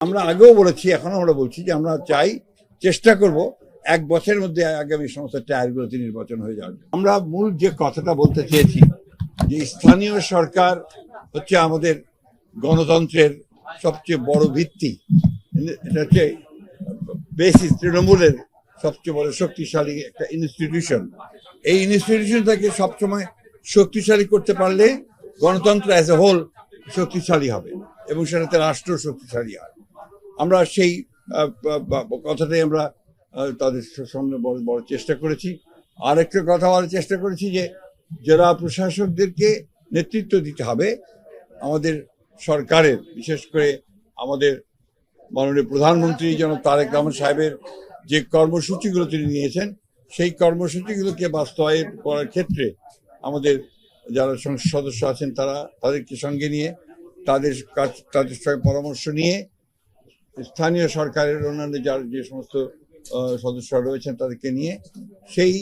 আমরা আগেও বলেছি, এখন আমরা বলছি যে আমরা চাই, চেষ্টা করব 1 বছরের মধ্যে আগামী সমস্ত টায়ারগুলোতে নির্বাচন হয়ে যাবে। আমরা মূল যে কথাটা বলতে চেয়েছি যে স্থানীয় সরকার হচ্ছে আমাদের গণতন্ত্রের সবচেয়ে বড় ভিত্তি। এটা হচ্ছে বেসিস, তৃণমূলের সবচেয়ে বড় শক্তিশালী একটা ইনস্টিটিউশন। এই ইনস্টিটিউশনটাকে সবসময় শক্তিশালী করতে পারলে গণতন্ত্র অ্যাজ এ হোল শক্তিশালী হবে এবং সেটাতে রাষ্ট্র শক্তিশালী হয়। আমরা সেই কথাটাই আমরা তাদের সামনে বড় চেষ্টা করেছি। আর একটা কথা বলার চেষ্টা করেছি যে জেলা প্রশাসকদেরকে নেতৃত্ব দিতে হবে আমাদের সরকারের, বিশেষ করে আমাদের মাননীয় প্রধানমন্ত্রী জনাব তারেক রহমান সাহেবের যে কর্মসূচিগুলো তিনি নিয়েছেন, সেই কর্মসূচিগুলোকে বাস্তবায়ন করার ক্ষেত্রে আমাদের যারা সংসদ সদস্য আছেন তাদেরকে সঙ্গে নিয়ে তাদের সঙ্গে পরামর্শ নিয়ে স্থানীয় সরকারের অন্যান্য যার যে সমস্ত সদস্যরা রয়েছেন তাদেরকে নিয়ে সেই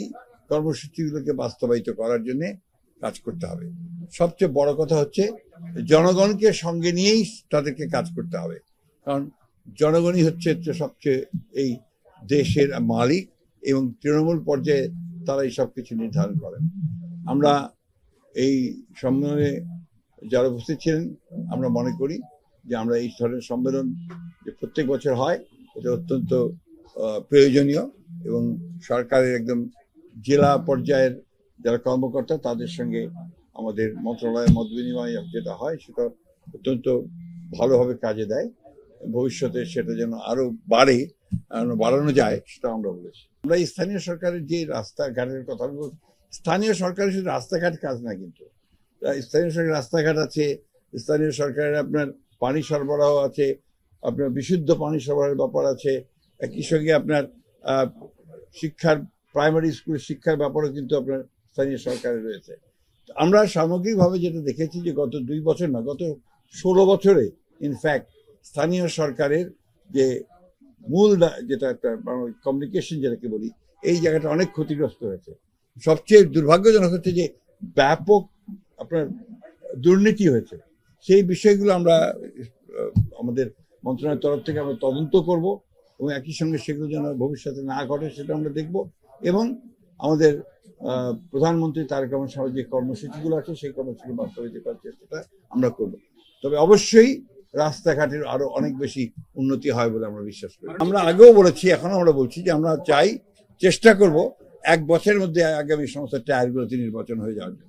কর্মসূচিগুলোকে বাস্তবায়িত করার জন্য কাজ করতে হবে। সবচেয়ে বড় কথা হচ্ছে জনগণকে সঙ্গে নিয়েই তাদেরকে কাজ করতে হবে, কারণ জনগণই হচ্ছে সবচেয়ে এই দেশের মালিক এবং তৃণমূল পর্যায়ে তারা এই সব কিছু নির্ধারণ করেন। আমরা এই সম্মেলনে যারা উপস্থিত ছিলেন, আমরা মনে করি যে আমরা এই ধরনের সম্মেলন যে প্রত্যেক বছর হয় এটা অত্যন্ত প্রয়োজনীয় এবং সরকারের একদম জেলা পর্যায়ের যারা কর্মকর্তা তাদের সঙ্গে আমাদের মন্ত্রণালয়ের মত বিনিময় যেটা হয় সেটা অত্যন্ত ভালোভাবে কাজে দেয়। ভবিষ্যতে সেটা যেন আরো বাড়ানো যায় সেটা আমরা বলেছি। আমরা স্থানীয় সরকারের যে রাস্তাঘাটের কথা বলছি, স্থানীয় সরকারের শুধু রাস্তাঘাট কাজ না, কিন্তু স্থানীয় সরকারের রাস্তাঘাট আছে, স্থানীয় সরকারের আপনার পানি সরবরাহ আছে, আপনার বিশুদ্ধ পানি সরবরাহের ব্যাপার আছে, একই সঙ্গে আপনার শিক্ষার, প্রাইমারি স্কুলের শিক্ষার ব্যাপারও কিন্তু আপনার স্থানীয় সরকারে রয়েছে। আমরা সামগ্রিকভাবে যেটা দেখেছি যে গত 2 বছর না, গত 16 বছরে ইনফ্যাক্ট স্থানীয় সরকারের যে মূল যেটা একটা কমিউনিকেশন যেটাকে বলি, এই জায়গাটা অনেক ক্ষতিগ্রস্ত হয়েছে। সবচেয়ে দুর্ভাগ্যজনক হচ্ছে যে ব্যাপক আপনার দুর্নীতি হয়েছে। সেই বিষয়গুলো আমরা আমাদের মন্ত্রণালয়ের তরফ থেকে আমরা তদন্ত করব এবং একই সঙ্গে সেগুলো যেন ভবিষ্যতে না ঘটে সেটা আমরা দেখব এবং আমাদের প্রধানমন্ত্রী তারেক রহমান সাহেবের যে কর্মসূচিগুলো আছে সেই কর্মসূচি বাস্তবায়িত করার চেষ্টাটা আমরা করব। তবে অবশ্যই রাস্তাঘাটের আরো অনেক বেশি উন্নতি হয় বলে আমরা বিশ্বাস করি। আমরা আগেও বলেছি, এখন আমরা বলছি যে আমরা চাই, চেষ্টা করব 1 বছরের মধ্যে আগামী সমস্ত টায়ারগুলোতে নির্বাচন হয়ে যাওয়ার জন্য।